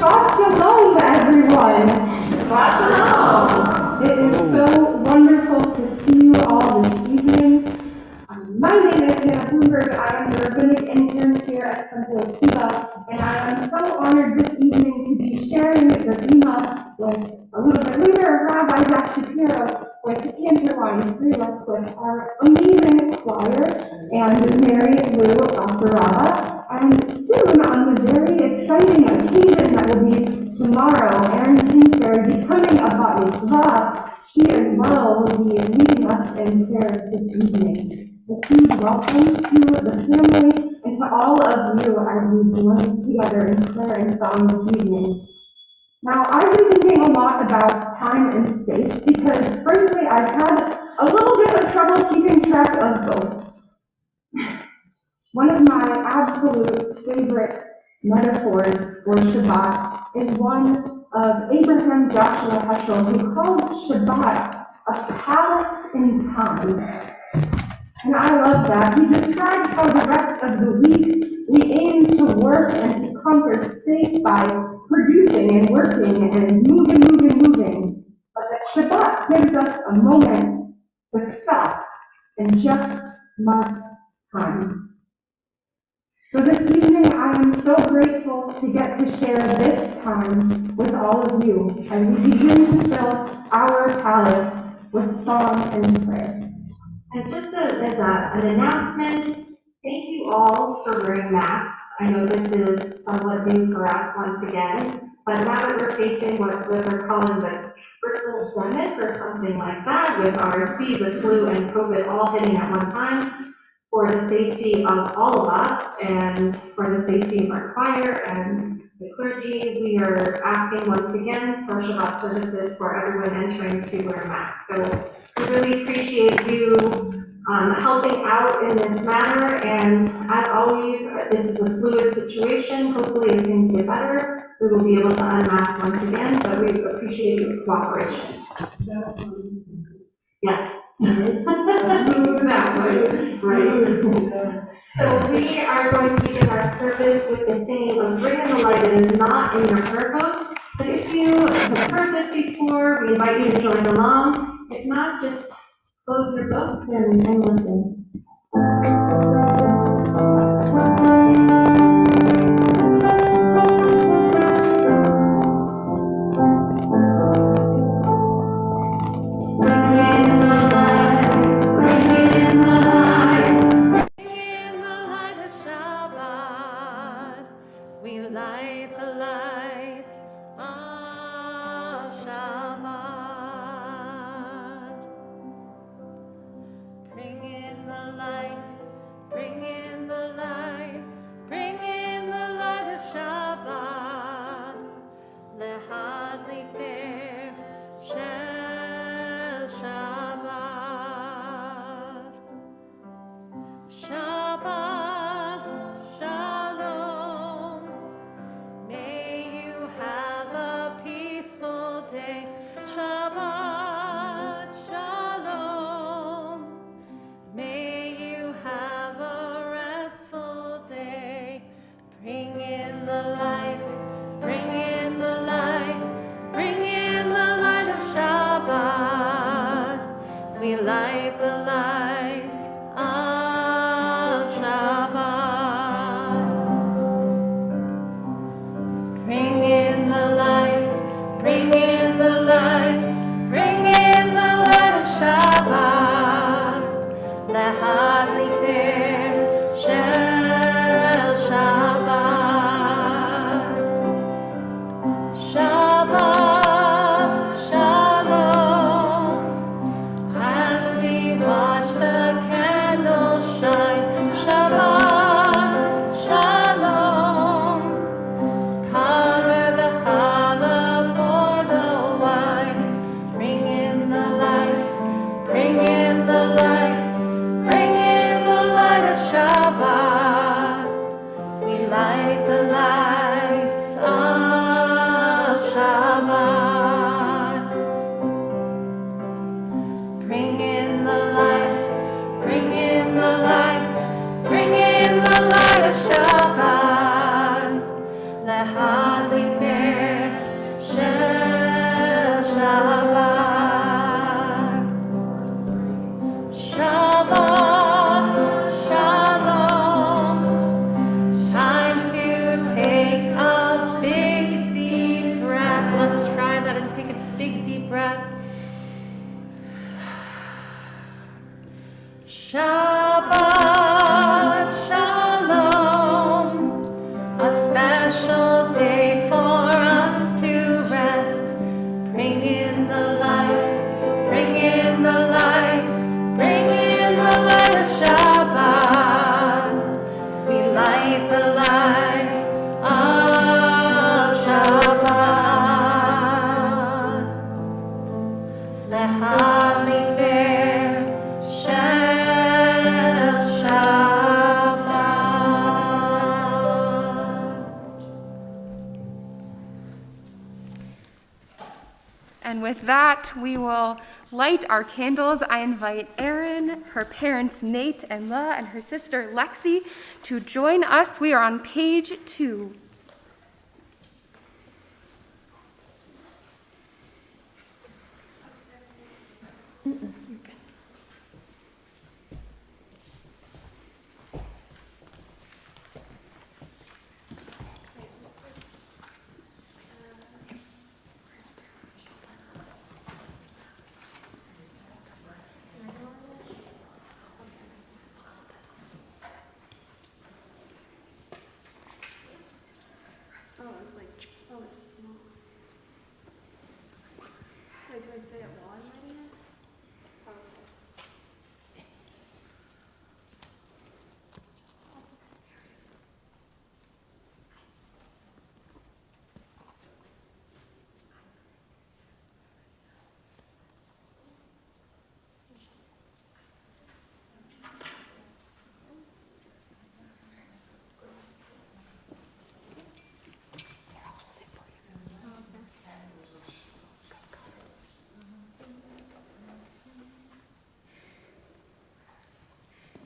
Shabbat Shalom, everyone. Shabbat Shalom. It is so wonderful to see you all this evening. My name is Hannah Bloomberg. I am the rabbinic intern here at Temple of Cuba, and I am so honored this evening to be sharing the bima with a little bit later Rabbi Zach Shapiro with Cantor Freeluck with our amazing choir and Mary Lou Asaraba. And soon, on the very exciting occasion that will be tomorrow, Erin Kingsbury becoming a bat mitzvah, she as well will be leading us in prayer this evening. A huge welcome to the family and to all of you as we join together in prayer and song this evening. Now, I've been thinking a lot about time and space because, frankly, I've had a little bit of trouble keeping track of both. One of my absolute favorite metaphors for Shabbat is one of Abraham Joshua Heschel, who calls Shabbat a palace in time. And I love that. He describes how the rest of the week we aim to work and to conquer space by producing and working and moving. But that Shabbat gives us a moment to stop and just mark time. So this evening, I am so grateful to get to share this time with all of you as we begin to fill our palace with song and prayer. And just as an announcement, thank you all for wearing masks. I know this is somewhat new for us once again, but now that we're facing what we're calling the triple demic or something like that, with RSV, the flu, and COVID all hitting at one time, for the safety of all of us and for the safety of our choir and the clergy, we are asking once again for Shabbat services for everyone entering to wear masks. So we really appreciate you helping out in this matter, and as always, this is a fluid situation. Hopefully as things get better, we will be able to unmask once again, but we appreciate your cooperation. Yes. Exactly. Right. So we are going to begin our service with the singing of Bring in the Light. It is not in your prayer book, but if you have heard this before, we invite you to join along. If not, just close your books and listen. Shabbat shalom. May you have a Shabbat Shalom, a special day for us to rest. Bring in the light, bring in the light, bring in the light of Shabbat. We light the lights of Shabbat. Lehavi Ber Shel Shabbat. And with that, we will light our candles. I invite Erin, her parents Nate and La, and her sister Lexi to join us. We are on page 2. Wait, do I say it while I'm writing it?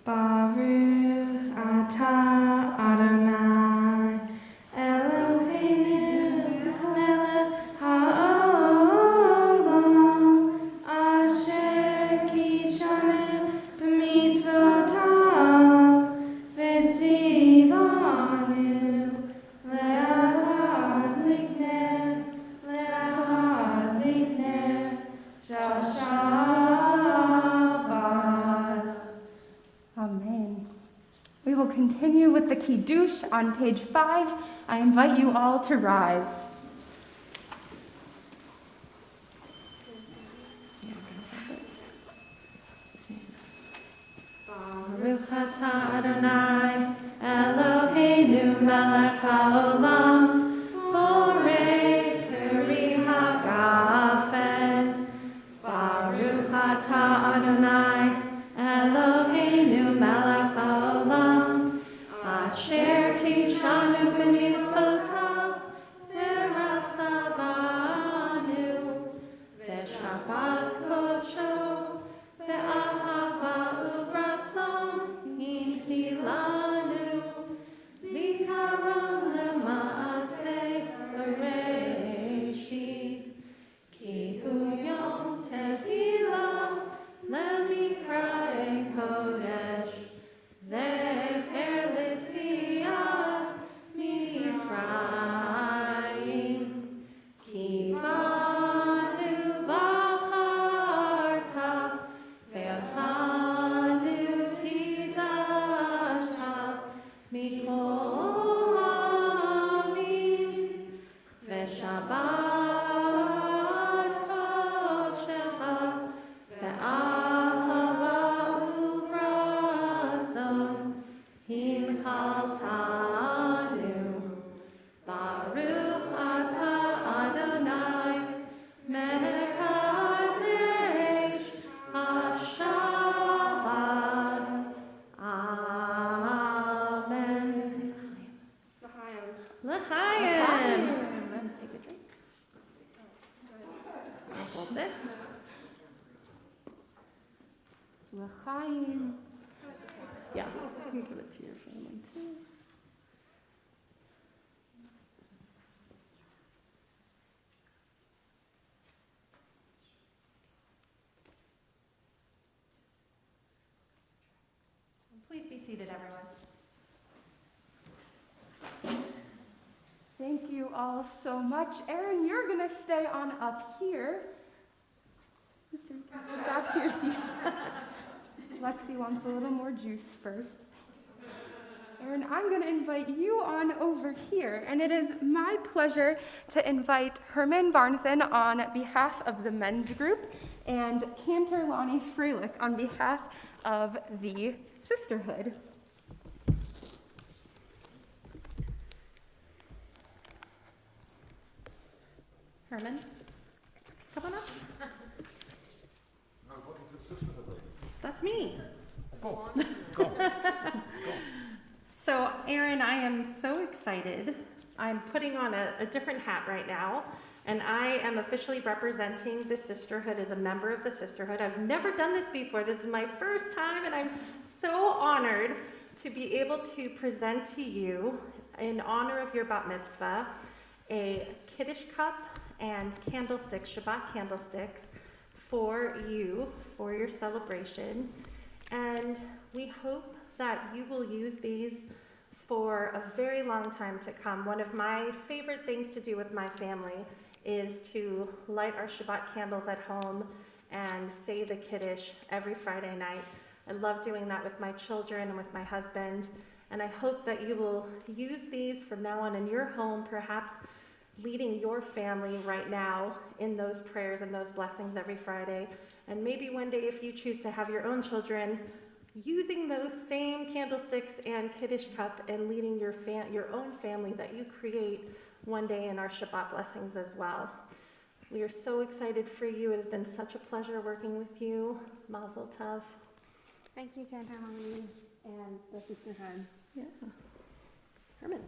Baruch atah Adonai Eloheinu melech haolam asher kitshanu b'mitzvotav v'tzivanu le'ahad likner shel Shabbat. Amen. We will continue with the Kiddush on page 5. I invite you all to rise. Baruch atah Adonai Eloheinu melech haolam borei peri hagafen. Baruch atah Adonai Eloheinu melech haolam asher kitshanu b'mitzvotav v'ratzavanu v'shabbat kodsho ve'ahava uvratzon hinchilanu zikaron lema'aseh bereshit ki hu yom tehillah lemikra kodesh zecher l'siyat Mitzrayim ki banu v'acharta ve'otanu kidashta mikol ha'amim ve'shabbat kodshecha ve'ahava uvratzon hinchaltanu. Baruch atah Adonai melech hadesh hashabbat. Amen. L'chaim. Take a drink. I'll hold this. L'chaim. Yeah, you can give it to your family too. Please be seated, everyone. Thank you all so much. Erin, you're going to stay on up here. Back to your seats. Lexi wants a little more juice first. Erin, I'm going to invite you on over here, and it is my pleasure to invite Herman Barnathan on behalf of the men's group and Cantor Lonnie Freilich on behalf of the sisterhood. Herman, come on up. That's me. Go. So, Erin, I am so excited. I'm putting on a different hat right now, and I am officially representing the sisterhood as a member of the sisterhood. I've never done this before. This is my first time, and I'm so honored to be able to present to you, in honor of your bat mitzvah, a Kiddush cup and candlesticks, Shabbat candlesticks, for you, for your celebration. And we hope that you will use these for a very long time to come. One of my favorite things to do with my family is to light our Shabbat candles at home and say the Kiddush every Friday night. I love doing that with my children and with my husband, and I hope that you will use these from now on in your home, perhaps leading your family right now in those prayers and those blessings every Friday. And maybe one day, if you choose to have your own children, using those same candlesticks and Kiddush cup and leading your own family that you create one day in our Shabbat blessings as well. We are so excited for you. It has been such a pleasure working with you. Mazel tov. Thank you, Cantor Lonnie, and the sisterhood. Yeah. Herman.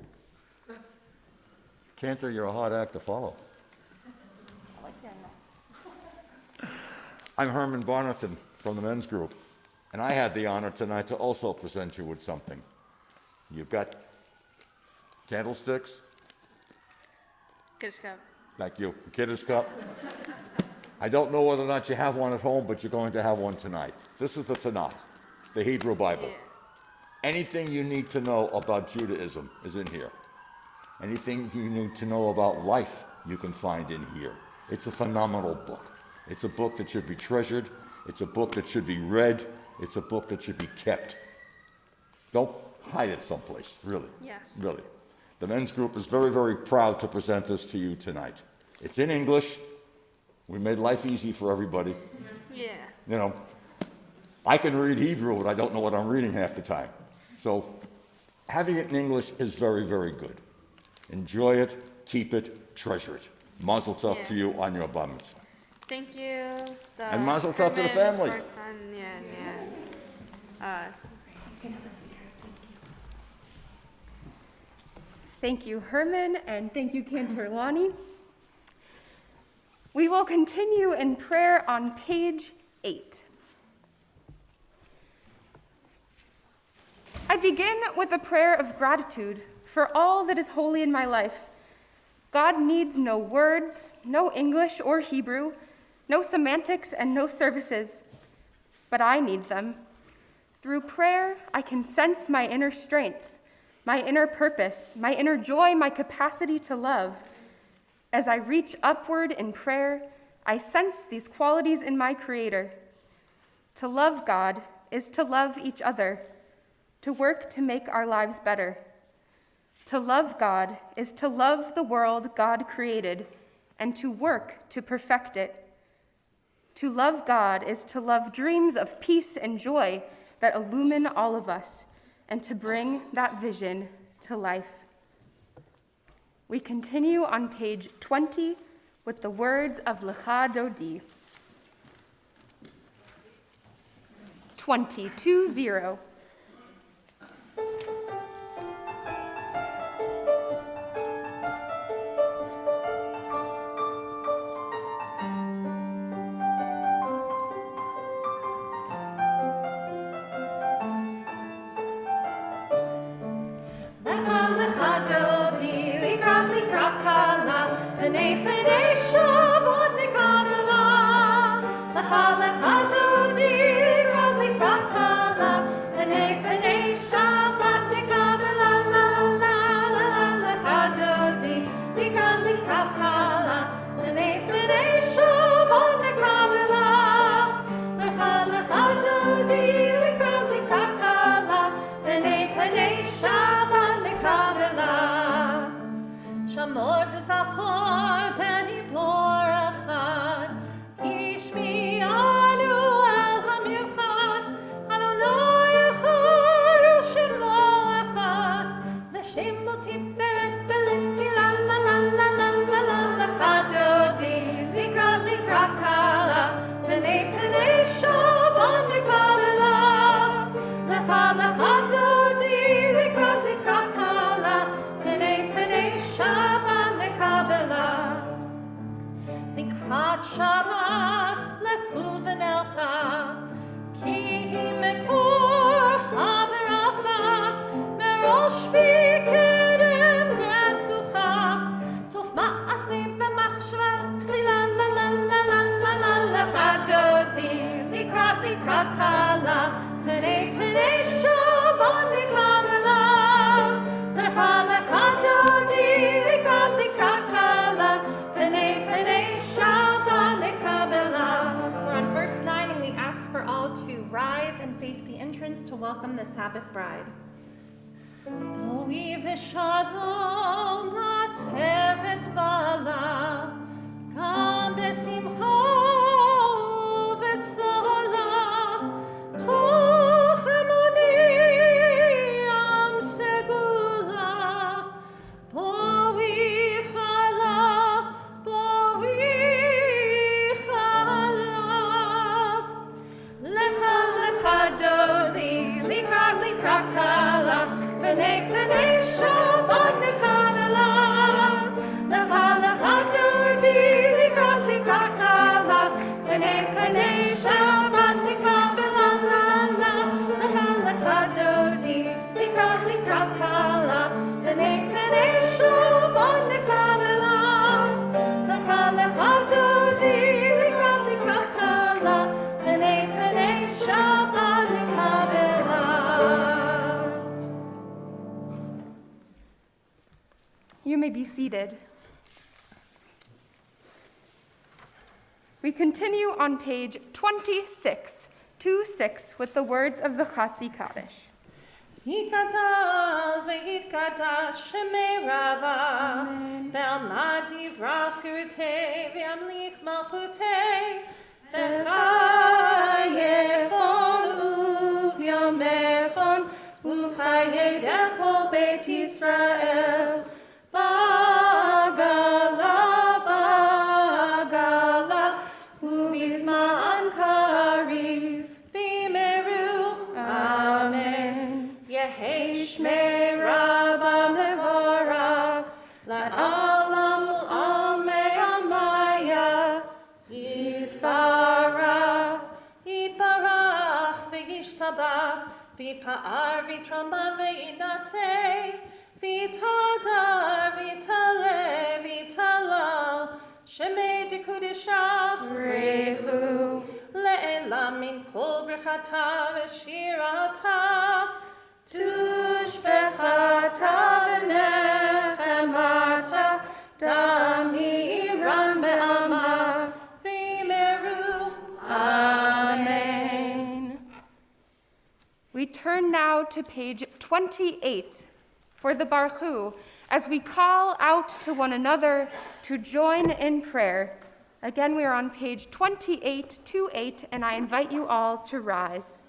Cantor, you're a hard act to follow. I like that. I'm Herman Barnathan from the men's group, and I had the honor tonight to also present you with something. You've got candlesticks, Kiddush cup. like you, a Kiddush cup. I don't know whether or not you have one at home, but you're going to have one tonight. This is the Tanakh, the Hebrew Bible. Yeah. Anything you need to know about Judaism is in here. Anything you need to know about life, you can find in here. It's a phenomenal book. It's a book that should be treasured. It's a book that should be read. It's a book that should be kept. Don't hide it someplace, really. Yes. Really. The men's group is very, very proud to present this to you tonight. It's in English. We made life easy for everybody. Yeah. You know, I can read Hebrew, but I don't know what I'm reading half the time. So having it in English is very, very good. Enjoy it, keep it, treasure it. Mazel tov to you on your bar mitzvah. Thank you. And mazel tov to the Herman family. Thank you, Herman, and thank you, Cantor Lonnie. We will continue in prayer on page 8. I begin with a prayer of gratitude for all that is holy in my life. God needs no words, no English or Hebrew, no semantics and no services, but I need them. Through prayer, I can sense my inner strength, my inner purpose, my inner joy, my capacity to love. As I reach upward in prayer, I sense these qualities in my Creator. To love God is to love each other, to work to make our lives better. To love God is to love the world God created and to work to perfect it. To love God is to love dreams of peace and joy that illumine all of us and to bring that vision to life. We continue on page 20 with the words of Lecha Dodi. 20. Lecha Dodi, Likra Kala, Pene likrakala, b'nei Shabbat nekabela. Lecha lecha dodi likrakala, b'nei Shabbat nekabela. Shamor v'zachor b'ni bor echad, Yishmi'anu el hamichad, Adonai echad u'shemo echad, L'shem tiferet v'liti la la la la la la la. Lecha dodi likrakala, b'nei Shabbat nekabela. Lecha lecha dodi likrakala, b'nei Shabbat nekabela. Likrat Shabbat lechu v'nelcha, ki hi mekor haveracha, merosh b'kedem nesucha, sof ma'aseh b'machshava tchila la la la la la la. Lecha dodi likrat kala, b'nei Shabbat nekabela. Lecha lecha dodi likrat kala, b'nei Shabbat nekabela. We're on verse 9, and we ask for all to rise and face the entrance to welcome the Sabbath bride. Boi v'shalom ateret bala, gam besimcha u'v'tzola, toch emoni am segula, boi chala, boi chala. Lecha lecha dodi likrakala, b'nei Shabbat nekabela. Lecha lecha dodi likrakala, b'nei Shabbat nekabela la la. Lecha lecha dodi likrakala, b'nei Shabbat nekabela. Lecha lecha dodi likrakala, b'nei Shabbat nekabela. You may be seated. We continue on page 26, 2-6, with the words of the Chatzi Kaddish. Yikatal v'yitkadosh shemei Rava, ve'alma divrach chirutei, ve'amlich malchutei, v'chayechon u'vyomechon, u'chayei dechol Beit Yisrael, bagala, bagala, u'bizman kariv, b'imeru, amen. Yehei shmei Rabba mevorach, la'olam u'amei amaya, yitbarach, yitbarach v'yishtabach, v'yitpa'ar v'yitrama v'yinaseh, v'yitadar v'yitaleh v'yitalal, shemei dekudisha rehu, le'elam min kol brichata v'shirata, tushbechata v'nechemata, damiram be'ama, v'imeru, amen. We turn now to page 28 for the Baruch as we call out to one another to join in prayer. Again, we are on page 28, 2-8, and I invite you all to rise.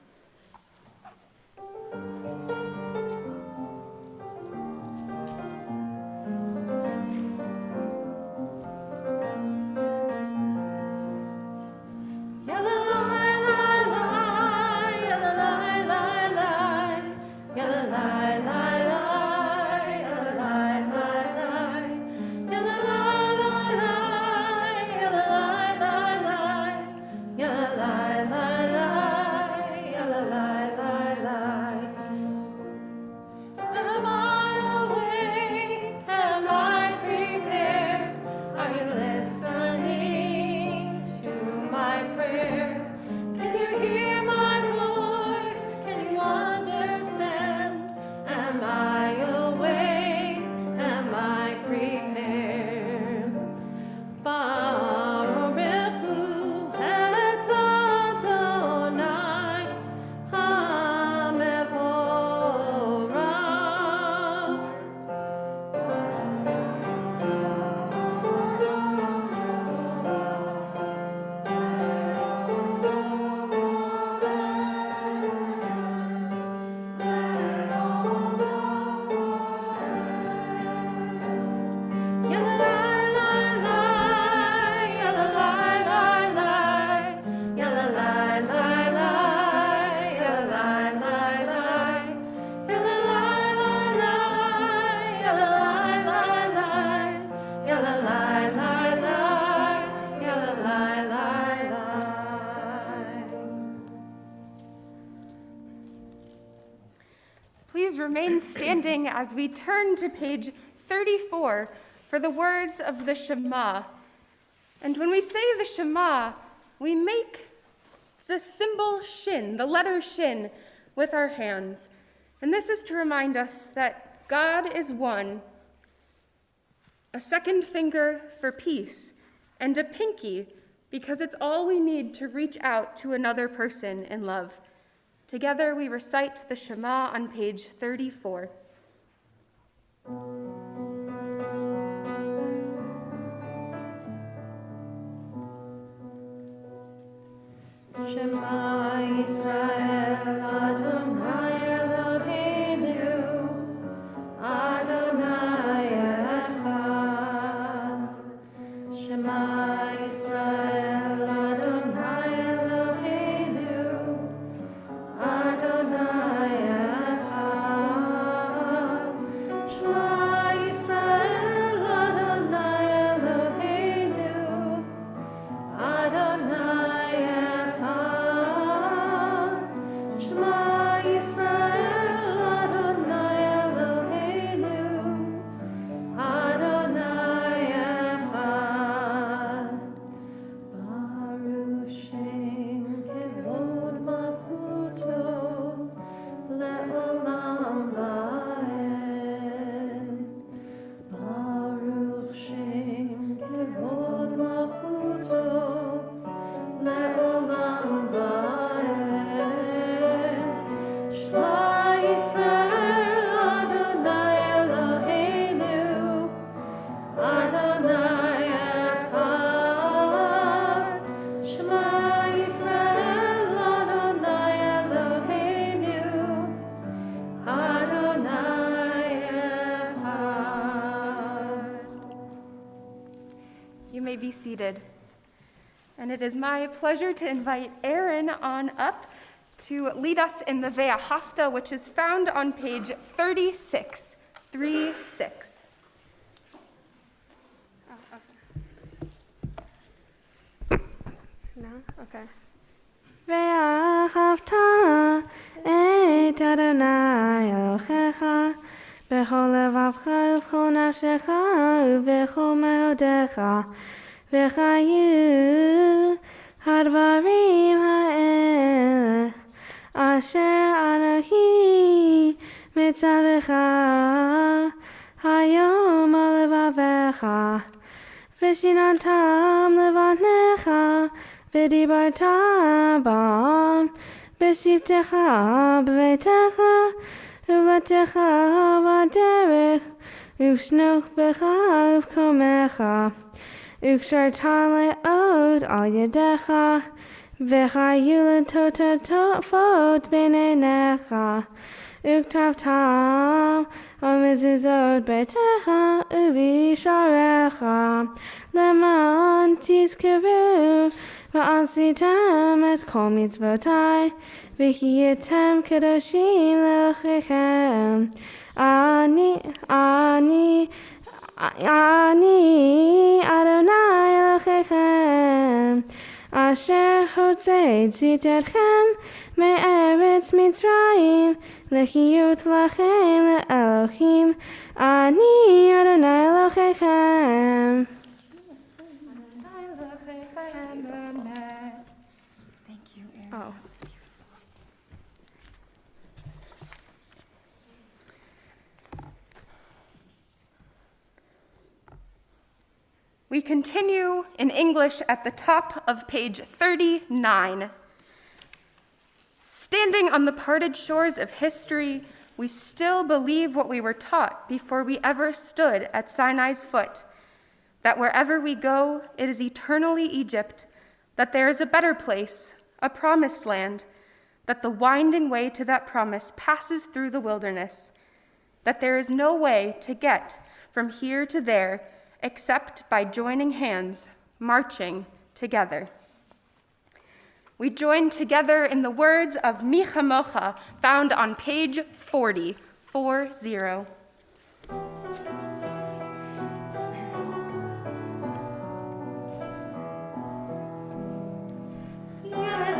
standing as we turn to page 34 for the words of the Shema. And when we say the Shema, we make the symbol shin, the letter shin, with our hands. And this is to remind us that God is one, a second finger for peace, and a pinky because it's all we need to reach out to another person in love. Together we recite the Shema on page 34. Shema Yisrael Adonai Eloheinu Adonai Echad. Shema Yisrael Adonai Eloheinu Adonai Echad. Shema Yisrael Adonai Eloheinu Adonai Echad. Shema Yisrael Adonai Eloheinu Adonai Echad. Baruch Shem Kevod Malchuto Le'olam Va'ed. Baruch Shem Kevod Malchuto Le'olam Va'ed. Shema Yisrael Adonai Eloheinu Adonai Echad. Shema Yisrael Adonai Eloheinu Adonai Echad. You may be seated. And it is my pleasure to invite Aaron on up to lead us in the Ve'ahavta, which is found on page 36. 36. Oh, okay. No? Okay. ואהבת את אדוני אלוהיך בכל לבבך ובכל נפשך ובכל מאודיך וחיו הדברים האלה אשר אנוכי מצווך היום על לבביך ושיננתם לבניך ודיברת בם בשבתך בביתך ובלתך בדרך ובשנוך בך ובקומך וקשרתן לאות על ידיך וחיו לטוטפות בין עיניך וכתבתם על מזוזות ביתך ובשעריך למען תזכרו ועשיתם את כל מצוותי והייתם קדושים לאלוהיכם. אני אדוני אלוהיכם אשר הוצאתי אתכם מארץ מצרים להיות לכם לאלוהים. אני אדוני אלוהיכם. Thank you, Aaron. Oh. That's beautiful. We continue in English at the top of page 39. Standing on the parted shores of history, we still believe what we were taught before we ever stood at Sinai's foot, that wherever we go, it is eternally Egypt, that there is a better place, a promised land, that the winding way to that promise passes through the wilderness, that there is no way to get from here to there except by joining hands, marching together. We join together in the words of Mi Chamocha, found on page 40, 40. Yada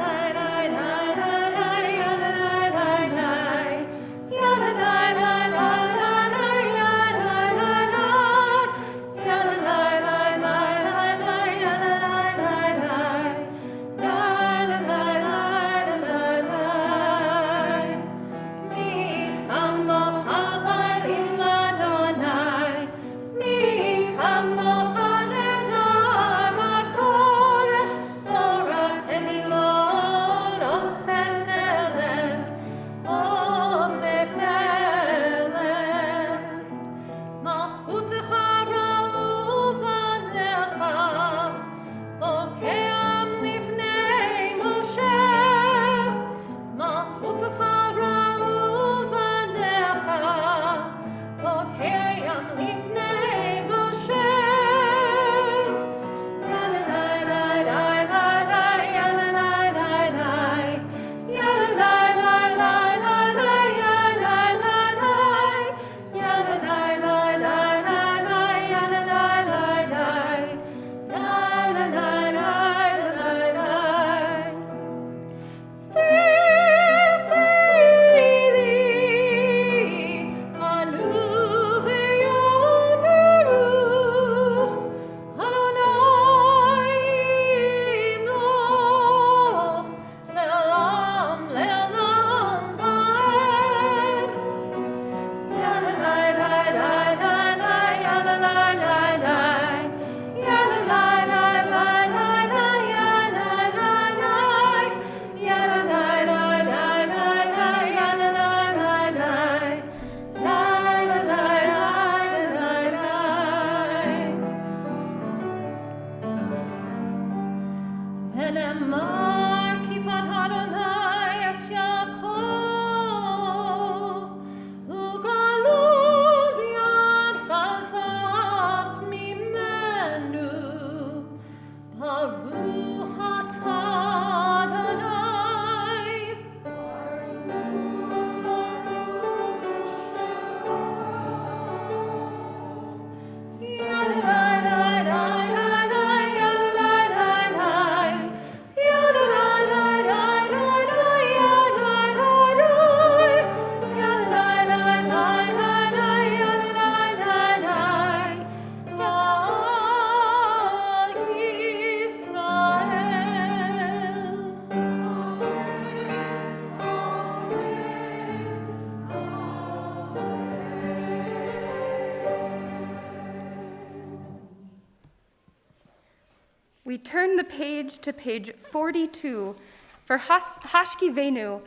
We turn the page to page 42 for Hashkivenu,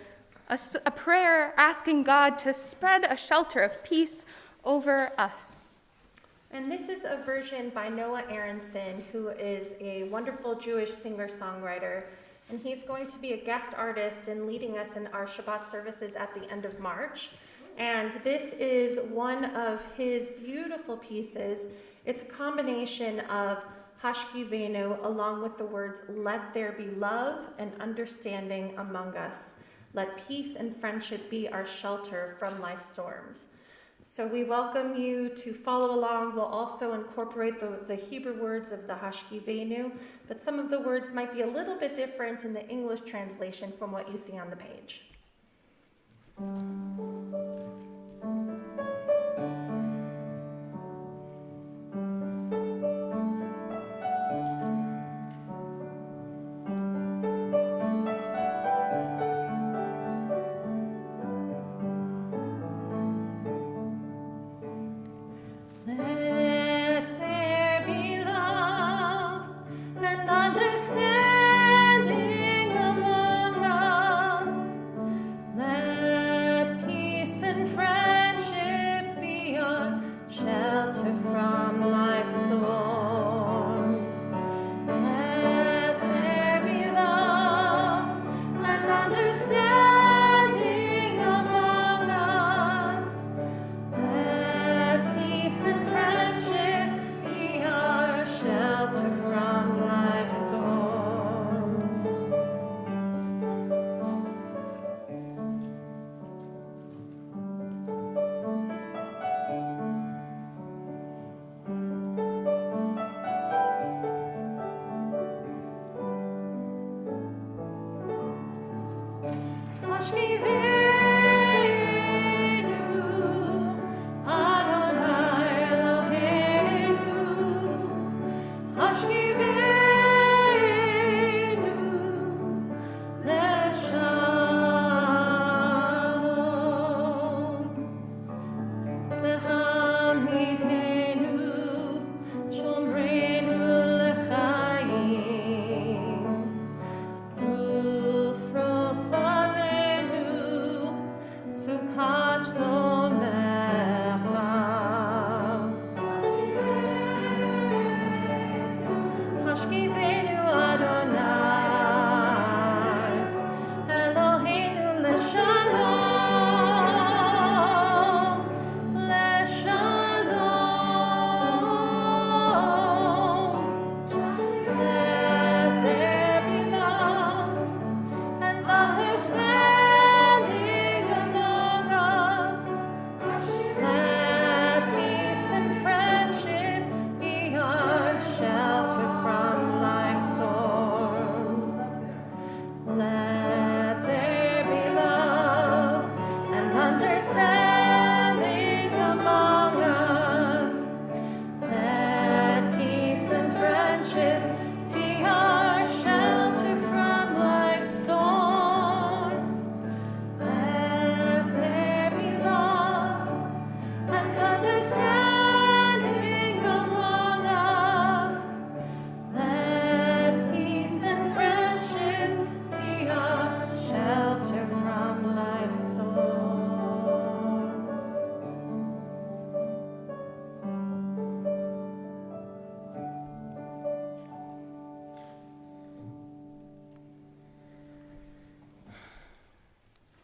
a prayer asking God to spread a shelter of peace over us. And this is a version by Noah Aronson, who is a wonderful Jewish singer-songwriter. And he's going to be a guest artist and leading us in our Shabbat services at the end of March. And this is one of his beautiful pieces. It's a combination of Hashkivenu along with the words, "Let there be love and understanding among us. Let peace and friendship be our shelter from life's storms." So we welcome you to follow along. We'll also incorporate the Hebrew words of the Hashkivenu, but some of the words might be a little bit different in the English translation from what you see on the page.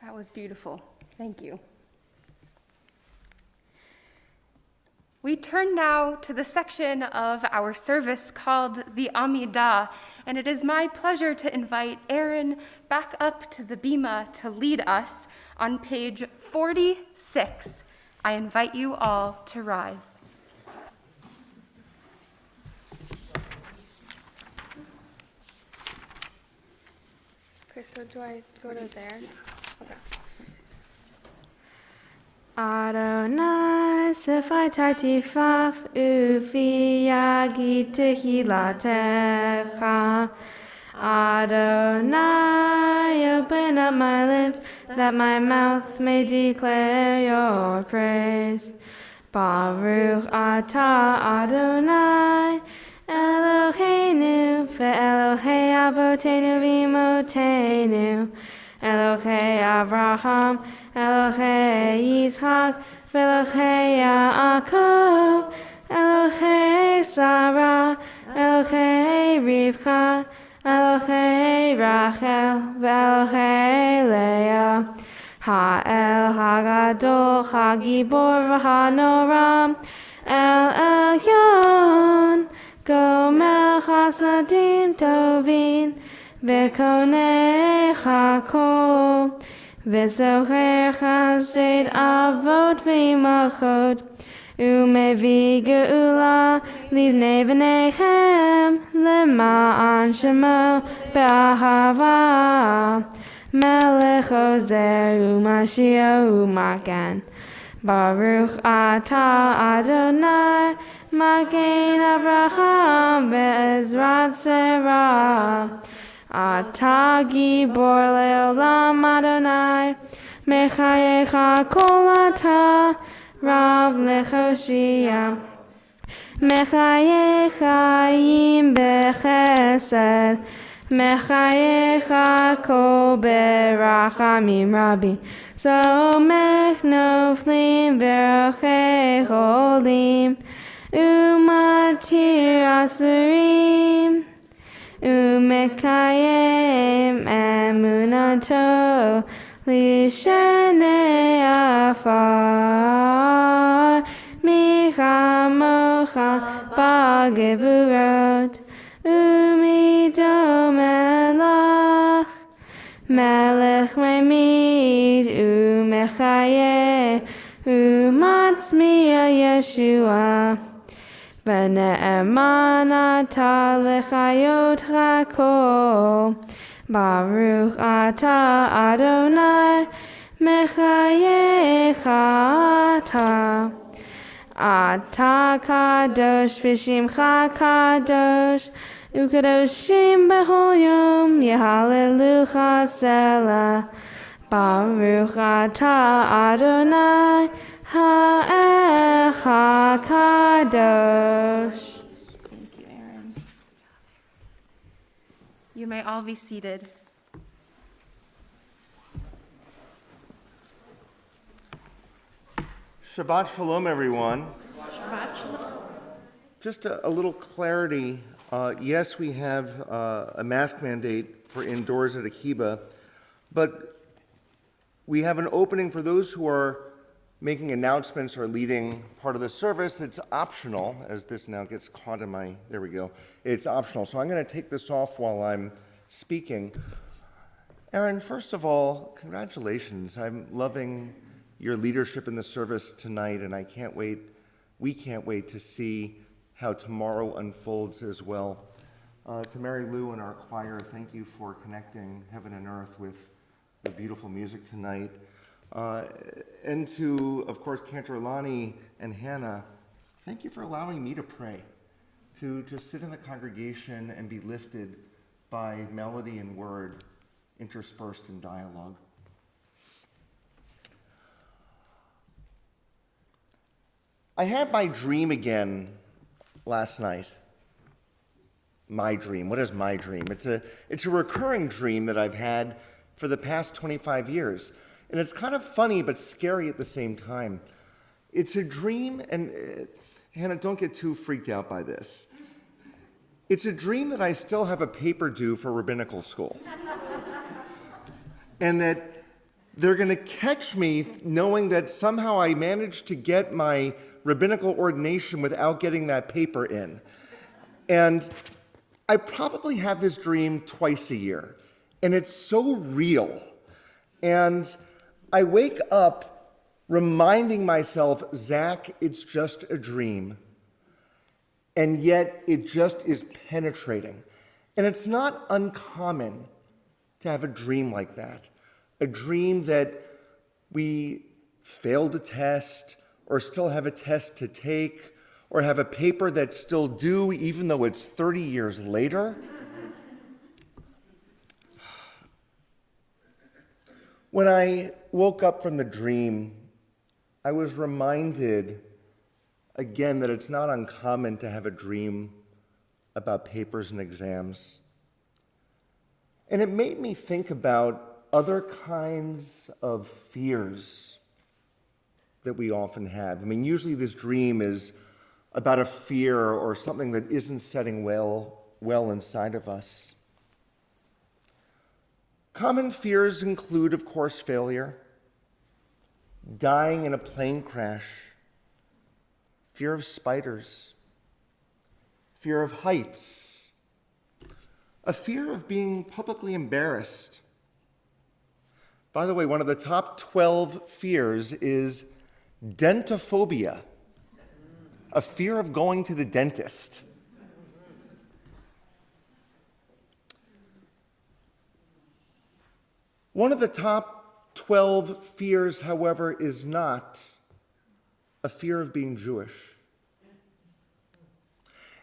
That was beautiful. Thank you. We turn now to the section of our service called the Amidah, and it is my pleasure to invite Aaron back up to the bima to lead us on page 46. I invite you all to rise. Okay, so do I go to there? Okay. Adonai sefaitatifaf ufi yagi tehilatecha. Adonai, open up my lips, that my mouth may declare your praise. Baruch atah Adonai, Eloheinu Avotenu Vimotenu, Elohei Abraham, Elohei Yitzhak, Elohei Yaakov, Elohei Sarah, Elohei Rivka, Elohei Rachel, Elohei Leah, Ha'el Hagadol, Hagibor, Hanoram, El Elyon, Gomel Chasadim Tovin, V'konei Chakol, V'zocher Chased Avot V'imachot, Umevi Geula, Livnei V'nechem, Lema'an Shemo B'ahava, Melech Ozer U'Mashiach U'Makan, Baruch Atah Adonai, Magen Avraham Be'ezrat Serah, Atah Gibor Le'olam Adonai, Mechayecha Kol Atah, Rav Lechoshia, Mechayechayim Bechesed, Mechayecha Kol Berachamim Rabbi, Somech Noflim Berochei Cholim, Umatir Asurim, Umekayem Emunato, Lishanei Afar, Michamocha Bagevurot, Umidomelach, Melech Memid, Umechaye, Umatzmiya Yeshua, V'ne'eman atah lechayot chakol, Baruch atah Adonai, Mechayecha atah. Atah kadosh v'shimcha kadosh, Ukadoshim b'chol yom, Yehallelu Selah. Baruch atah Adonai, Ha'echa kadosh. Thank you, Aaron. You may all be seated. Shabbat Shalom, everyone. Shabbat shalom. Just a little clarity. Yes, we have a mask mandate for indoors at Akiba, but we have an opening for those who are making announcements or leading part of the service. It's optional, as this now gets caught in my, there we go. It's optional. So I'm going to take this off while I'm speaking. Aaron, first of all, congratulations. I'm loving your leadership in the service tonight, and we can't wait to see how tomorrow unfolds as well. To Mary Lou and our choir, thank you for connecting heaven and earth with the beautiful music tonight. And to, of course, Cantor Lonnie and Hannah, thank you for allowing me to pray, to sit in the congregation and be lifted by melody and word interspersed in dialogue. I had my dream again last night. My dream. What is my dream? It's a recurring dream that I've had for the past 25 years. And it's kind of funny but scary at the same time. It's a dream, and Hannah, don't get too freaked out by this. It's a dream that I still have a paper due for rabbinical school. And that they're going to catch me knowing that somehow I managed to get my rabbinical ordination without getting that paper in. And I probably have this dream twice a year, and it's so real. And I wake up reminding myself, Zach, it's just a dream. And yet it just is penetrating. And it's not uncommon to have a dream like that. A dream that we failed a test, or still have a test to take, or have a paper that's still due even though it's 30 years later. When I woke up from the dream, I was reminded again that it's not uncommon to have a dream about papers and exams. And it made me think about other kinds of fears that we often have. I mean, usually this dream is about a fear or something that isn't setting well inside of us. Common fears include, of course, failure, dying in a plane crash, fear of spiders, fear of heights, a fear of being publicly embarrassed. By the way, one of the top 12 fears is dentophobia, a fear of going to the dentist. One of the top 12 fears, however, is not a fear of being Jewish.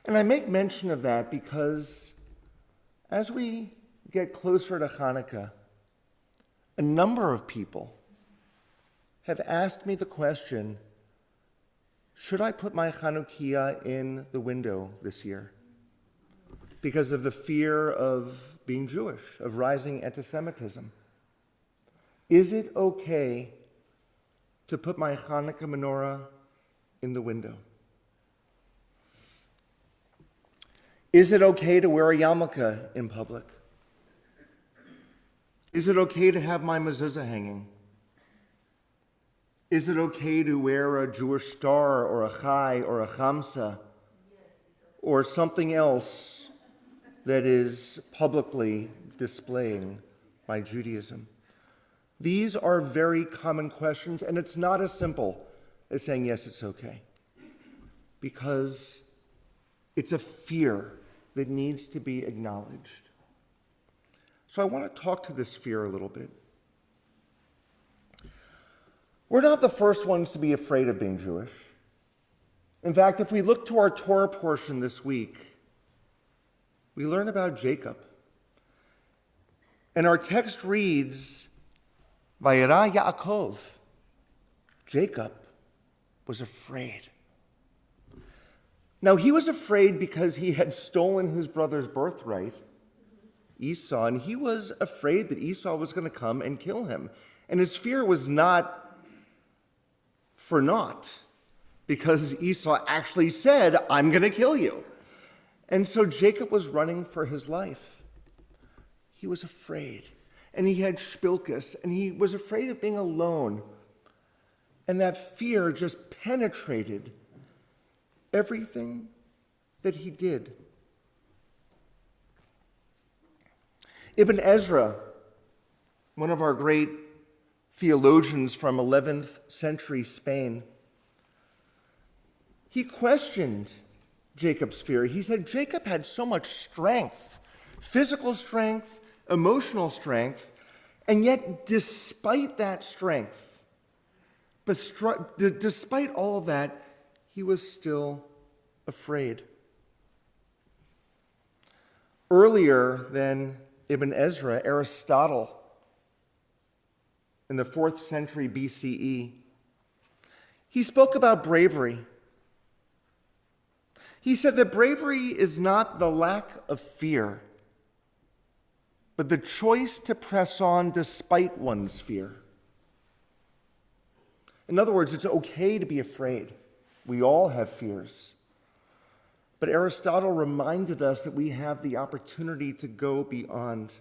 And I make mention of that because as we get closer to Hanukkah, a number of people have asked me the question, should I put my Chanukiah in the window this year? Because of the fear of being Jewish, of rising anti-Semitism. Is it okay to put my Hanukkah menorah in the window? Is it okay to wear a yarmulke in public? Is it okay to have my mezuzah hanging? Is it okay to wear a Jewish star or a chai or a chamsa or something else that is publicly displaying my Judaism? These are very common questions, and it's not as simple as saying, yes, it's okay, because it's a fear that needs to be acknowledged. So I want to talk to this fear a little bit. We're not the first ones to be afraid of being Jewish. In fact, if we look to our Torah portion this week, we learn about Jacob. And our text reads, Vayera Yaakov. Jacob was afraid. Now, he was afraid because he had stolen his brother's birthright, Esau, and he was afraid that Esau was going to come and kill him. And his fear was not for naught, because Esau actually said, I'm going to kill you. And so Jacob was running for his life. He was afraid. And he had shpilkus, and he was afraid of being alone. And that fear just penetrated everything that he did. Ibn Ezra, one of our great theologians from 11th century Spain, he questioned Jacob's fear. He said Jacob had so much strength, physical strength, emotional strength, and yet despite that strength, despite all of that, he was still afraid. Earlier than Ibn Ezra, Aristotle, in the 4th century BCE, he spoke about bravery. He said that bravery is not the lack of fear, but the choice to press on despite one's fear. In other words, it's okay to be afraid. We all have fears. But Aristotle reminded us that we have the opportunity to go beyond.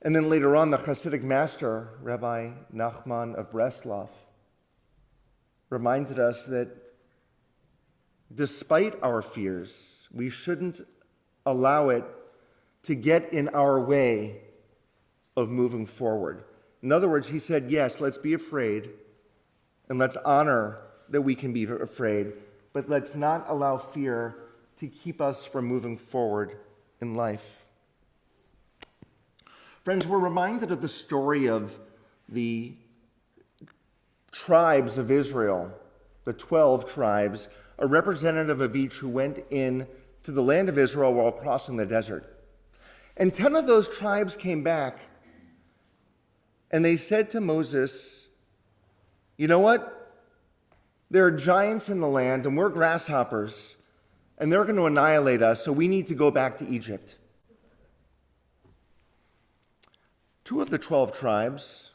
And then later on, the Hasidic master, Rabbi Nachman of Breslov, reminded us that despite our fears, we shouldn't allow it to get in our way of moving forward. In other words, he said, yes, let's be afraid, and let's honor that we can be afraid, but let's not allow fear to keep us from moving forward in life. Friends, we're reminded of the story of the tribes of Israel, the 12 tribes, a representative of each who went in to the land of Israel while crossing the desert. And 10 of those tribes came back, and they said to Moses, you know what? There are giants in the land, and we're grasshoppers, and they're going to annihilate us, so we need to go back to Egypt. Two of the 12 tribes,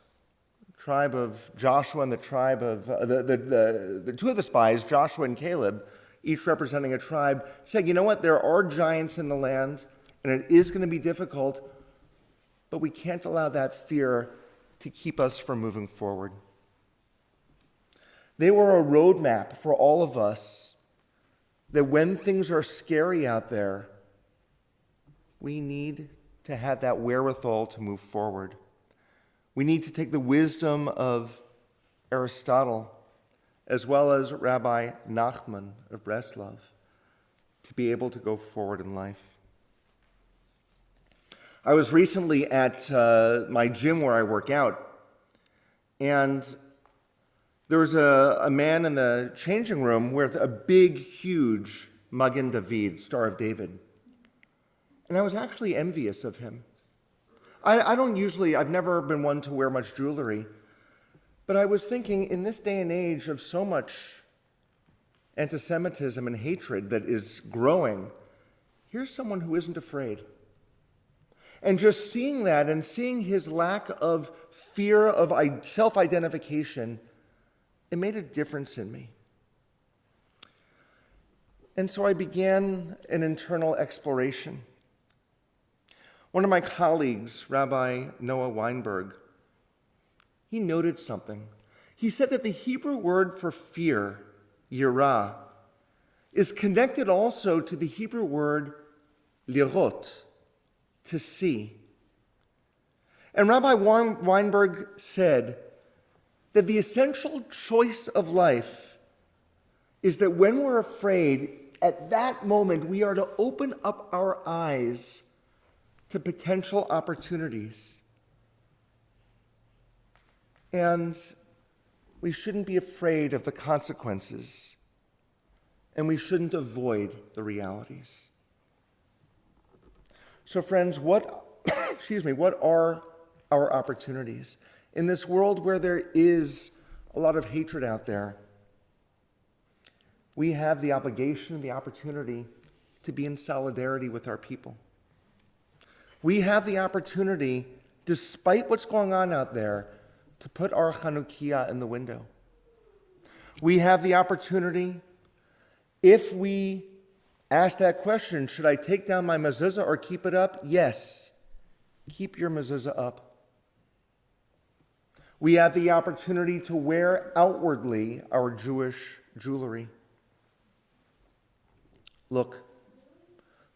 the tribe of Joshua and the tribe of the two of the spies, Joshua and Caleb, each representing a tribe, said, you know what, there are giants in the land, and it is going to be difficult, but we can't allow that fear to keep us from moving forward. They were a roadmap for all of us that when things are scary out there, we need to have that wherewithal to move forward. We need to take the wisdom of Aristotle as well as Rabbi Nachman of Breslov to be able to go forward in life. I was recently at my gym where I work out, and there was a man in the changing room with a big, huge Magen David, Star of David. And I was actually envious of him. I've never been one to wear much jewelry, but I was thinking in this day and age of so much anti-Semitism and hatred that is growing, here's someone who isn't afraid. And just seeing that and seeing his lack of fear of self-identification, it made a difference in me. And so I began an internal exploration. One of my colleagues, Rabbi Noah Weinberg, he noted something. He said that the Hebrew word for fear, yirah, is connected also to the Hebrew word lirot, to see. And Rabbi Weinberg said that the essential choice of life is that when we're afraid, at that moment we are to open up our eyes to potential opportunities. And we shouldn't be afraid of the consequences, and we shouldn't avoid the realities. So friends, what are our opportunities? In this world where there is a lot of hatred out there, we have the obligation and the opportunity to be in solidarity with our people. We have the opportunity, despite what's going on out there, to put our Chanukiah in the window. We have the opportunity, if we ask that question, should I take down my mezuzah or keep it up? Yes, keep your mezuzah up. We have the opportunity to wear outwardly our Jewish jewelry. Look,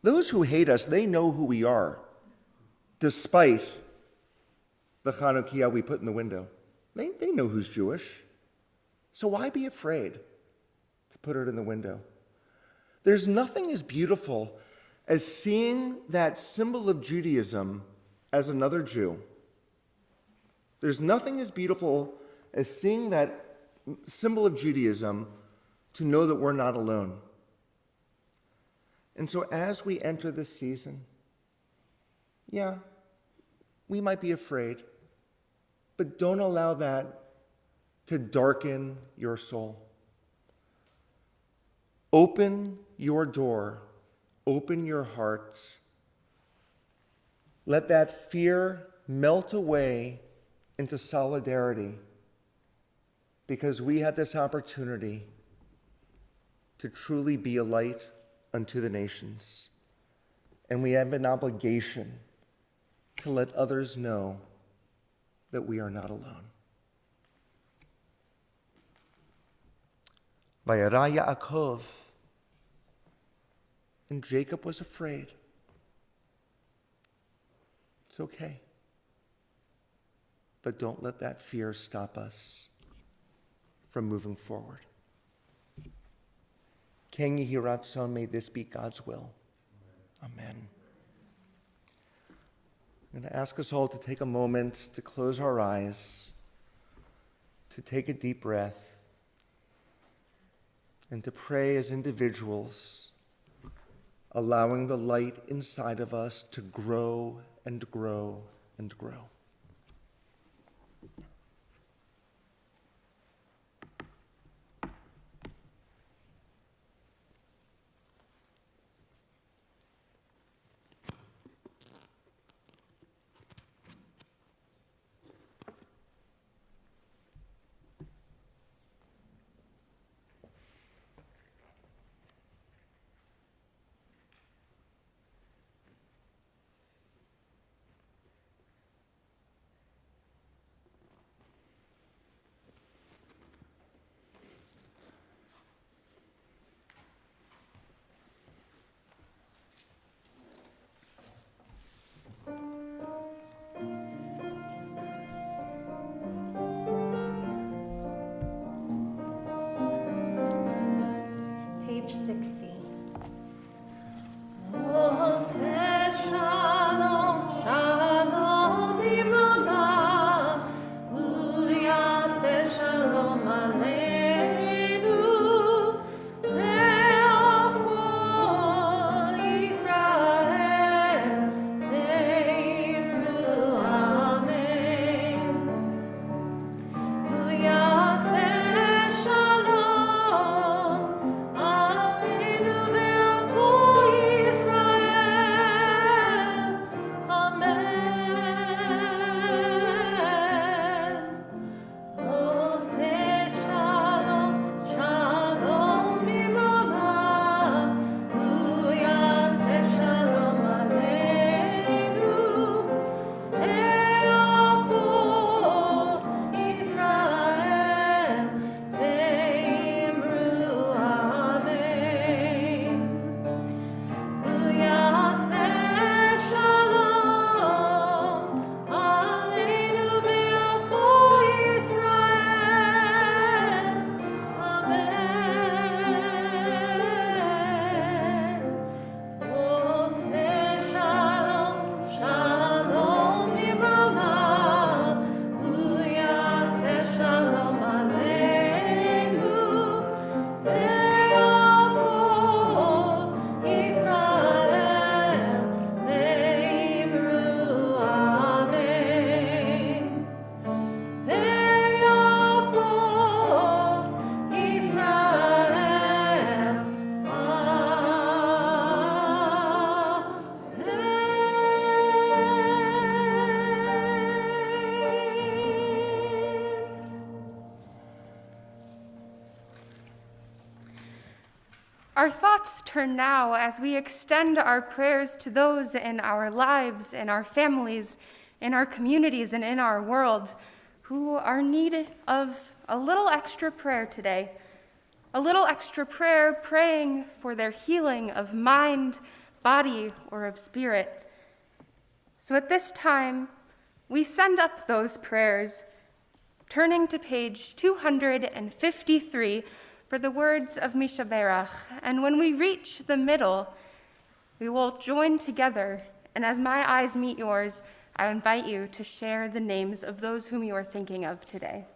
those who hate us, they know who we are, despite the Chanukiah we put in the window. They know who's Jewish. So why be afraid to put it in the window? There's nothing as beautiful as seeing that symbol of Judaism as another Jew. There's nothing as beautiful as seeing that symbol of Judaism to know that we're not alone. And so as we enter this season, yeah, we might be afraid, but don't allow that to darken your soul. Open your door, open your heart. Let that fear melt away into solidarity, because we have this opportunity to truly be a light unto the nations. And we have an obligation to let others know that we are not alone. Vayara Yaakov, and Jacob was afraid. It's okay. But don't let that fear stop us from moving forward. Ken Yehi Ratzon, may this be God's will. Amen. I'm going to ask us all to take a moment to close our eyes, to take a deep breath, and to pray as individuals, allowing the light inside of us to grow and grow and grow. Our thoughts turn now as we extend our prayers to those in our lives, in our families, in our communities, and in our world who are in need of a little extra prayer today. A little extra prayer, praying for their healing of mind, body, or of spirit. So at this time, we send up those prayers, turning to page 253 for the words of Mishaberach. And when we reach the middle, we will join together. And as my eyes meet yours, I invite you to share the names of those whom you are thinking of today.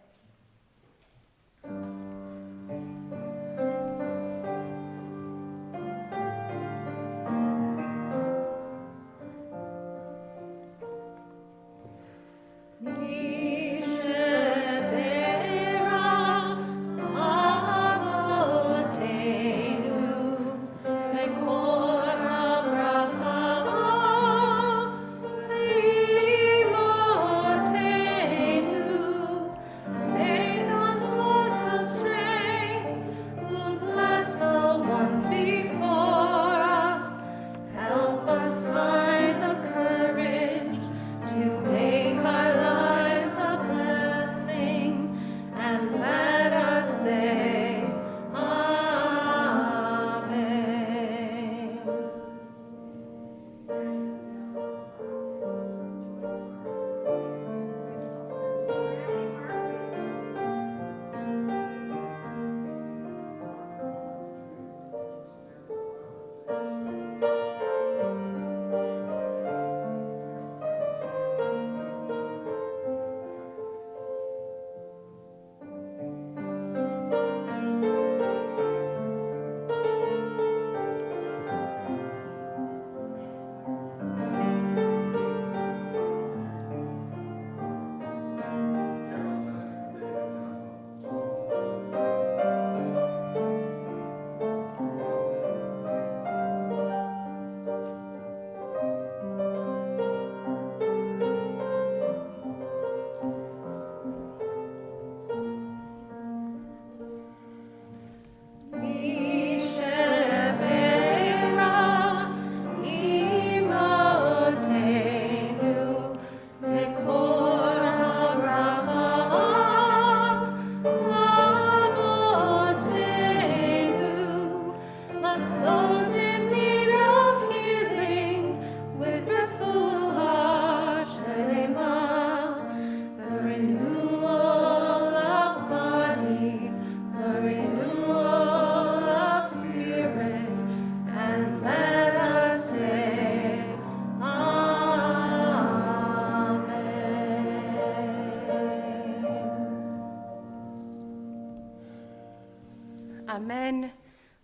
Amen.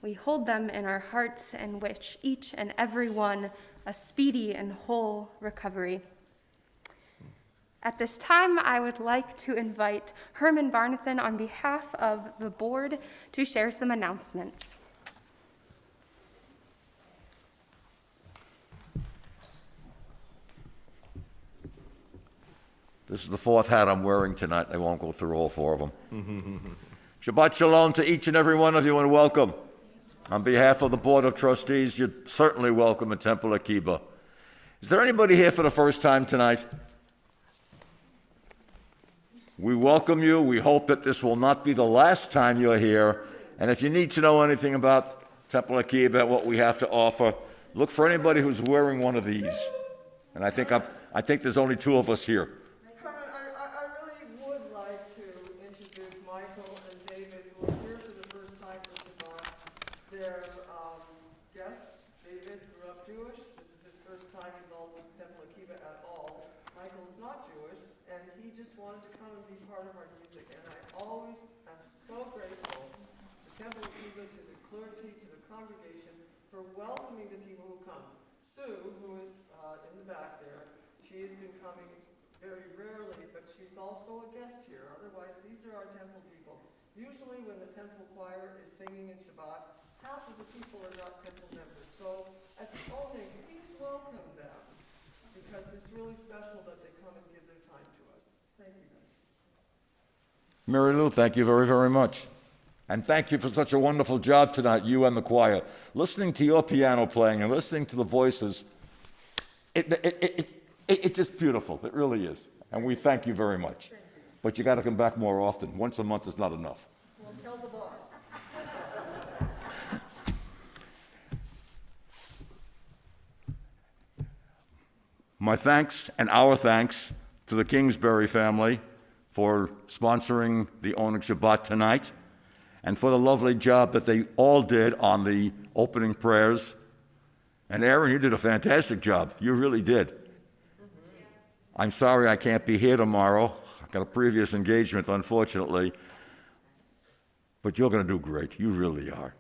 We hold them in our hearts and wish each and every one a speedy and whole recovery. At this time, I would like to invite Herman Barnathan on behalf of the board to share some announcements. This is the fourth hat I'm wearing tonight. I won't go through all four of them. Shabbat shalom to each and every one of you, and welcome. On behalf of the Board of Trustees, you're certainly welcome at Temple Akiba. Is there anybody here for the first time tonight? We welcome you. We hope that this will not be the last time you're here. And if you need to know anything about Temple Akiba, what we have to offer, look for anybody who's wearing one of these. And I think there's only two of us here. For welcoming the people who come. Sue, who is in the back there, she has been coming very rarely, but she's also a guest here. Otherwise, these are our temple people. Usually when the temple choir is singing in Shabbat, half of the people are not temple members. So at the opening, please welcome them, because it's really special that they come and give their time to us. Thank you, guys. Mary Lou, thank you very, very much. And thank you for such a wonderful job tonight, you and the choir. Listening to your piano playing and listening to the voices, it's just beautiful. It really is. And we thank you very much. But you got to come back more often. Once a month is not enough. We'll tell the boss. My thanks and our thanks to the Kingsbury family for sponsoring the Oneg Shabbat tonight and for the lovely job that they all did on the opening prayers. And Aaron, you did a fantastic job. You really did. I'm sorry I can't be here tomorrow. I've got a previous engagement, unfortunately. But you're going to do great. You really are.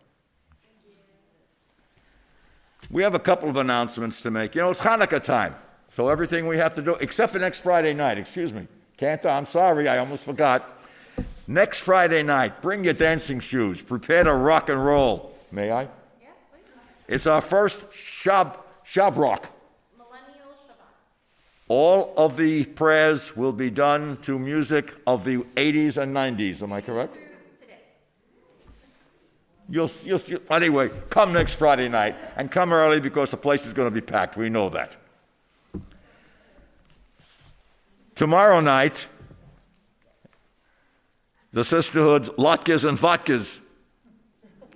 We have a couple of announcements to make. You know, it's Hanukkah time. So everything we have to do, except for next Friday night, excuse me. I'm sorry, I almost forgot. Next Friday night, bring your dancing shoes. Prepare to rock and roll. May I? Yes, please. It's our first Shabbat. Millennial Shabbat. All of the prayers will be done to music of the 80s and 90s. Am I correct? Today. Anyway, come next Friday night and come early because the place is going to be packed. We know that. Tomorrow night, the sisterhood latkes and vodkas.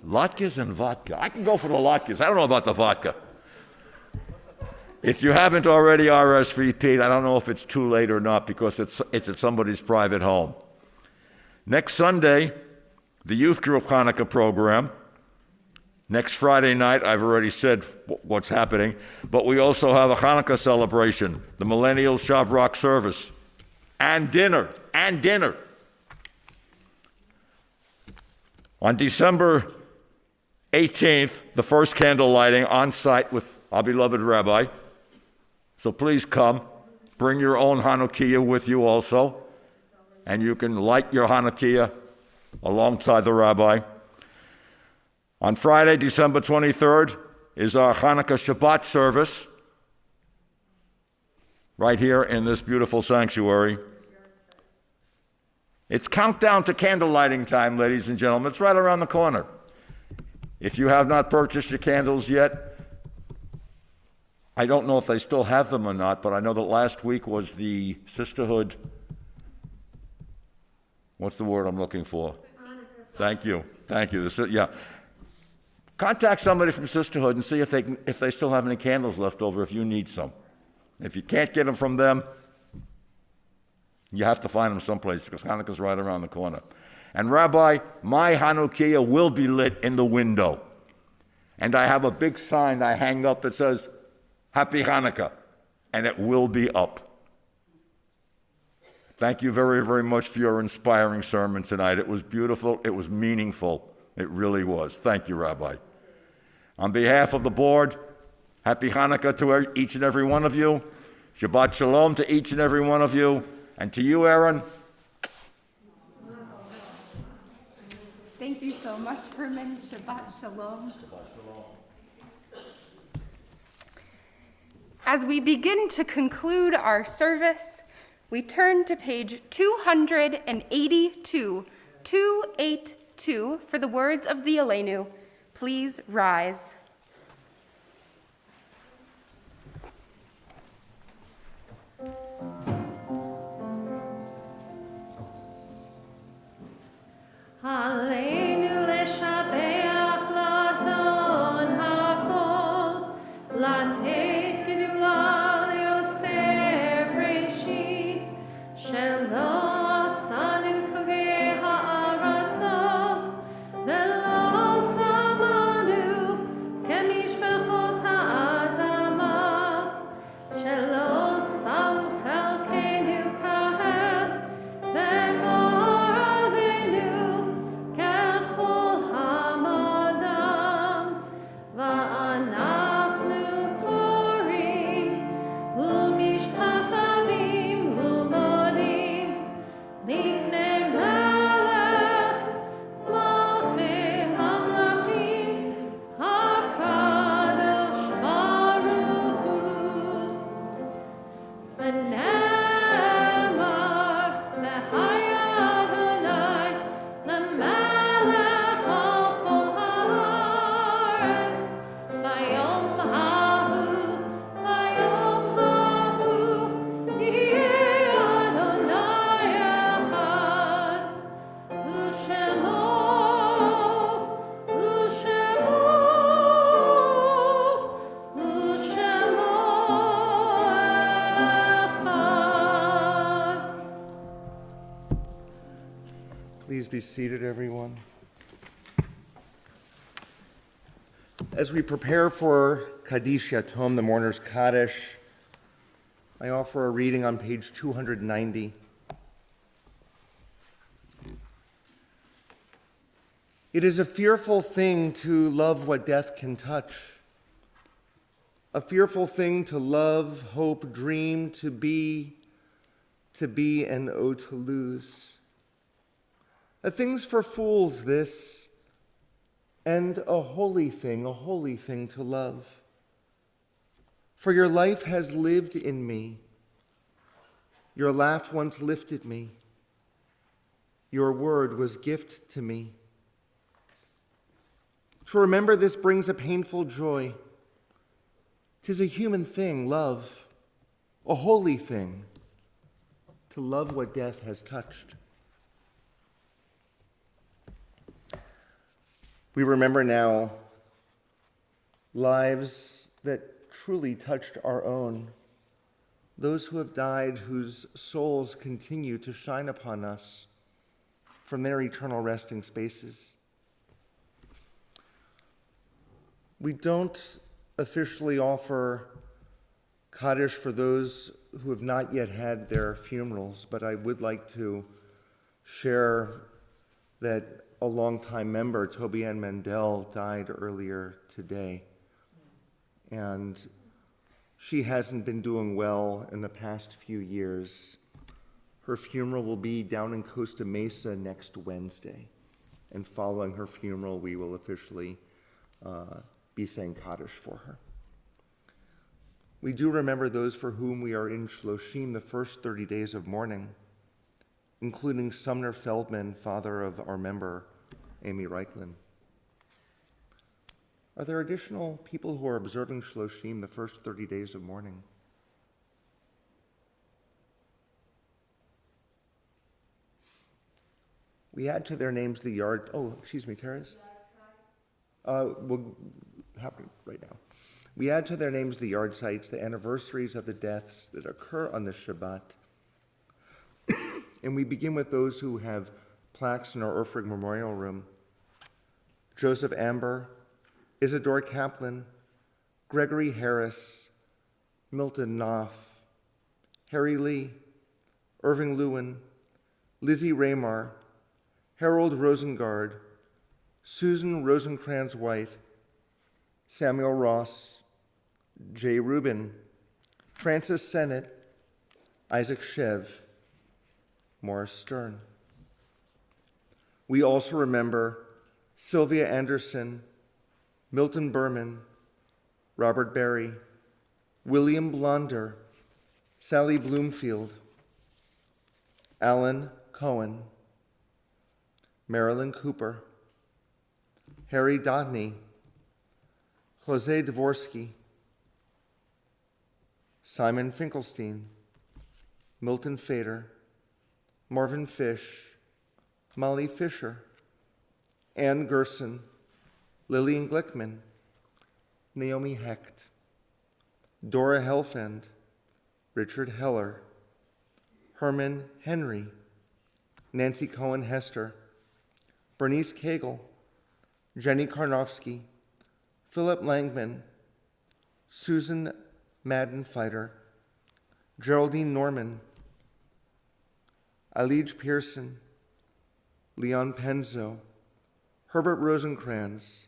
Latkes and vodka. I can go for the latkes. I don't know about the vodka. If you haven't already RSVP'd, I don't know if it's too late or not because it's at somebody's private home. Next Sunday, the Youth Group Hanukkah program. Next Friday night, I've already said what's happening, but we also have a Hanukkah celebration, the Millennial Shabbat service, and dinner. On December 18th, the first candle lighting on site with our beloved Rabbi. So please come. Bring your own Hanukkah with you also, and you can light your Hanukkah alongside the Rabbi. On Friday, December 23rd, is our Hanukkah Shabbat service right here in this beautiful sanctuary. It's countdown to candle lighting time, ladies and gentlemen. It's right around the corner. If you have not purchased your candles yet, I don't know if they still have them or not, but I know that last week was the sisterhood. What's the word I'm looking for? Thank you. Yeah. Contact somebody from Sisterhood and see if they still have any candles left over if you need some. If you can't get them from them, you have to find them someplace because Hanukkah's right around the corner. And Rabbi, my Hanukkah will be lit in the window. And I have a big sign I hang up that says, Happy Hanukkah, and it will be up. Thank you very, very much for your inspiring sermon tonight. It was beautiful. It was meaningful. It really was. Thank you, Rabbi. On behalf of the board, Happy Hanukkah to each and every one of you. Shabbat Shalom to each and every one of you. And to you, Aaron. Thank you so much, Herman. Shabbat Shalom. As we begin to conclude our service, we turn to page 282, 282, for the words of the Aleinu. Please rise. Aleinu leshabeach laton hakol, latekenu laliotzer breishi, shelo asanu kogei ha'aratzot, velo samanu kemishpachot ha'adama, shelo sam chelkenu kahem, vegor alenu kechol hamadam, va'anachnu kol be seated, everyone. As we prepare for Kaddish Yatom, the mourner's Kaddish, I offer a reading on page 290. It is a fearful thing to love what death can touch. A fearful thing to love, hope, dream, to be, and oh, to lose. A thing's for fools, this, and a holy thing to love. For your life has lived in me. Your laugh once lifted me. Your word was gift to me. To remember this brings a painful joy. 'Tis a human thing, love, a holy thing, to love what death has touched. We remember now lives that truly touched our own, those who have died, whose souls continue to shine upon us from their eternal resting spaces. We don't officially offer Kaddish for those who have not yet had their funerals, but I would like to share that a longtime member, Toby Ann Mendel, died earlier today. And she hasn't been doing well in the past few years. Her funeral will be down in Costa Mesa next Wednesday. And following her funeral, we will officially be saying Kaddish for her. We do remember those for whom we are in Shloshim, the first 30 days of mourning, including Sumner Feldman, father of our member, Amy Reichlin. Are there additional people who are observing Shloshim, the first 30 days of mourning? We add to their names the yard. Oh, excuse me, Teres? Will happen right now. We add to their names the yard sites, the anniversaries of the deaths that occur on the Shabbat. And we begin with those who have plaques in our Urfrig Memorial Room. Joseph Amber, Isadore Kaplan, Gregory Harris, Milton Knopf, Harry Lee, Irving Lewin, Lizzie Raymar, Harold Rosengard, Susan Rosencrantz-White, Samuel Ross, Jay Rubin, Francis Sennett, Isaac Shev, Morris Stern. We also remember Sylvia Anderson, Milton Berman, Robert Berry, William Blonder, Sally Bloomfield, Alan Cohen, Marilyn Cooper, Harry Dodney, Jose Dvorsky, Simon Finkelstein, Milton Fader, Marvin Fish, Molly Fisher, Ann Gerson, Lillian Glickman, Naomi Hecht, Dora Helfand, Richard Heller, Herman Henry, Nancy Cohen Hester, Bernice Cagle, Jenny Karnofsky, Philip Langman, Susan Madden Fighter, Geraldine Norman, Alige Pearson, Leon Penzo, Herbert Rosencrantz,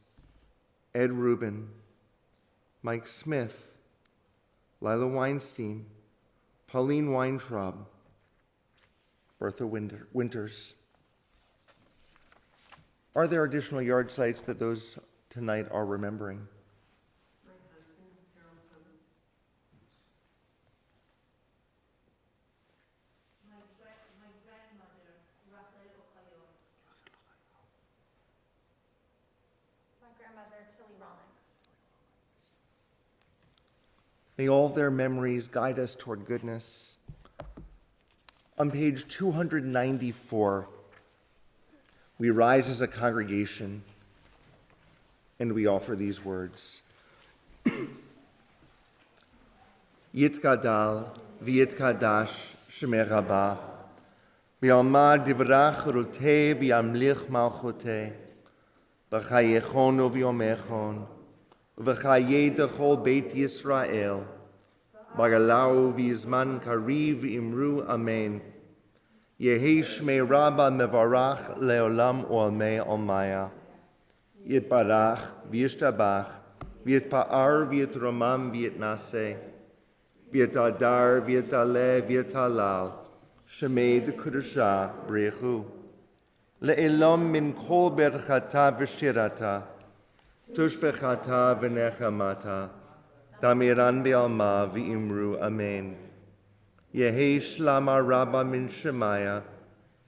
Ed Rubin, Mike Smith, Lila Weinstein, Pauline Weintraub, Bertha Winters. Are there additional yard sites that those tonight are remembering? My husband, Harold Cummings. My grandmother, Raphael Okayor. My grandmother, Tilly Rollick. May all their memories guide us toward goodness. On page 294, we rise as a congregation and we offer these words. Yitkadal v'yitkadash shemei Rabbah, Bialma divrach rote viamlich malchote. V'chayechon uviomechon. V'chaye dechol beit Yisrael. Bagalau v'yizman kariv imru amen. Yehi shmei rabba mevarach leolam olmei olmaya. Yitbarach v'yishtabach v'yitpa'ar v'yitromam v'yitnaseh. V'yitadar v'yitaleh v'yitalal. Shemei dekudusha brechu. Le'elam min kol berchata v'shirata. Tushbechata v'nechamata. Damiran be'alma v'imru amen. Yehi shlama rabba min shemaya.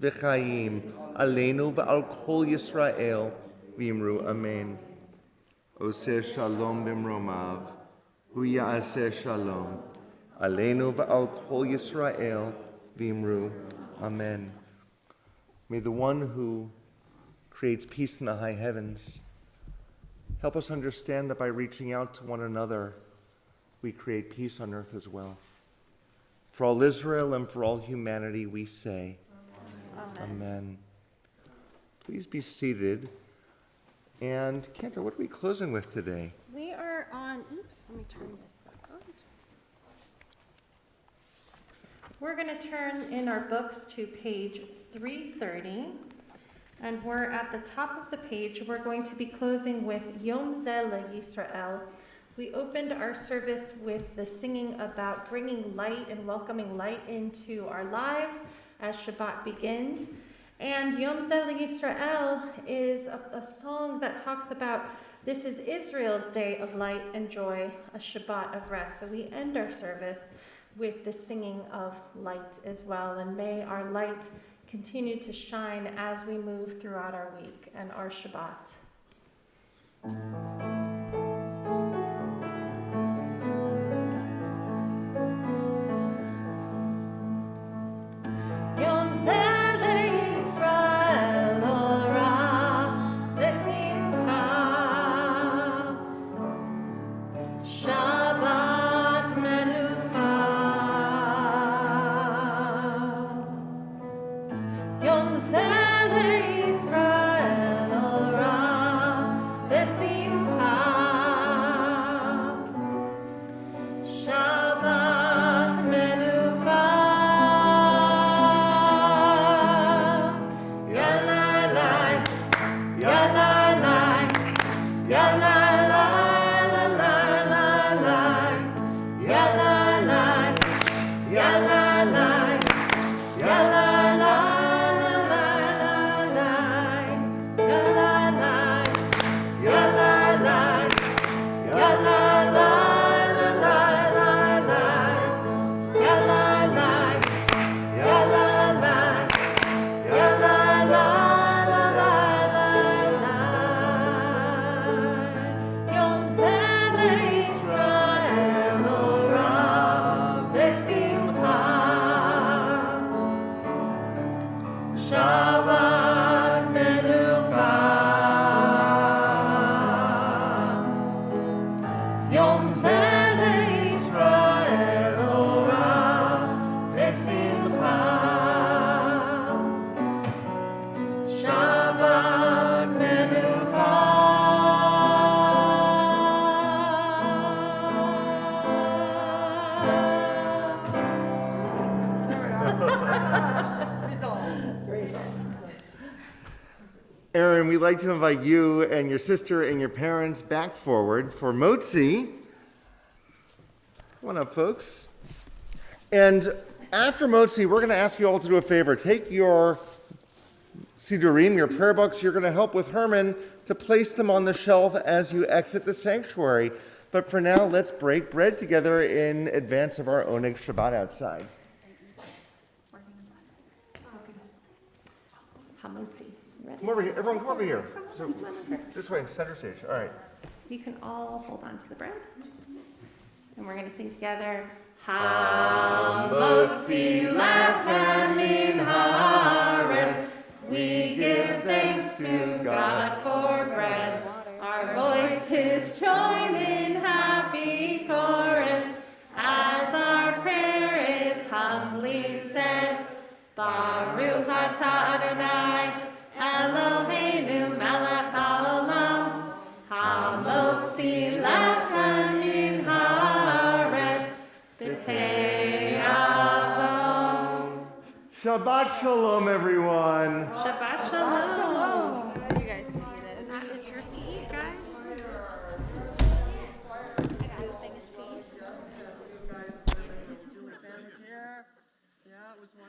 V'chayim aleinu v'al kol Yisrael v'imru amen. Oseh shalom b'mromav. Hu ya'aseh shalom. Aleinu v'al kol Yisrael v'imru amen. May the one who creates peace in the high heavens help us understand that by reaching out to one another, we create peace on earth as well. For all Israel and for all humanity, we say, Amen. Please be seated. And Kendra, what are we closing with today? We are on, let me turn this back on. We're going to turn in our books to page 330. And we're at the top of the page. We're going to be closing with Yom Zeh LeYisrael. We opened our service with the singing about bringing light and welcoming light into our lives as Shabbat begins. And Yom Zeh LeYisrael is a song that talks about this is Israel's day of light and joy, a Shabbat of rest. So we end our service with the singing of light as well. And may our light continue to shine as we move throughout our week and our Shabbat. Aaron, we'd like to invite you and your sister and your parents back forward for Motzi. Come on up, folks. And after Motzi, we're going to ask you all to do a favor. Take your Sidurim, your prayer books. You're going to help with Herman to place them on the shelf as you exit the sanctuary. But for now, let's break bread together in advance of our Oneg Shabbat outside. Come over here. Everyone come over here. So this way, center stage. All right. You can all hold on to the bread. And we're going to sing together. Hamotzi lechem min haaretz. We give thanks to God for bread. Our voices join in happy chorus as our prayer is humbly said. Baruch Shabbat Shalom, everyone. Shabbat Shalom.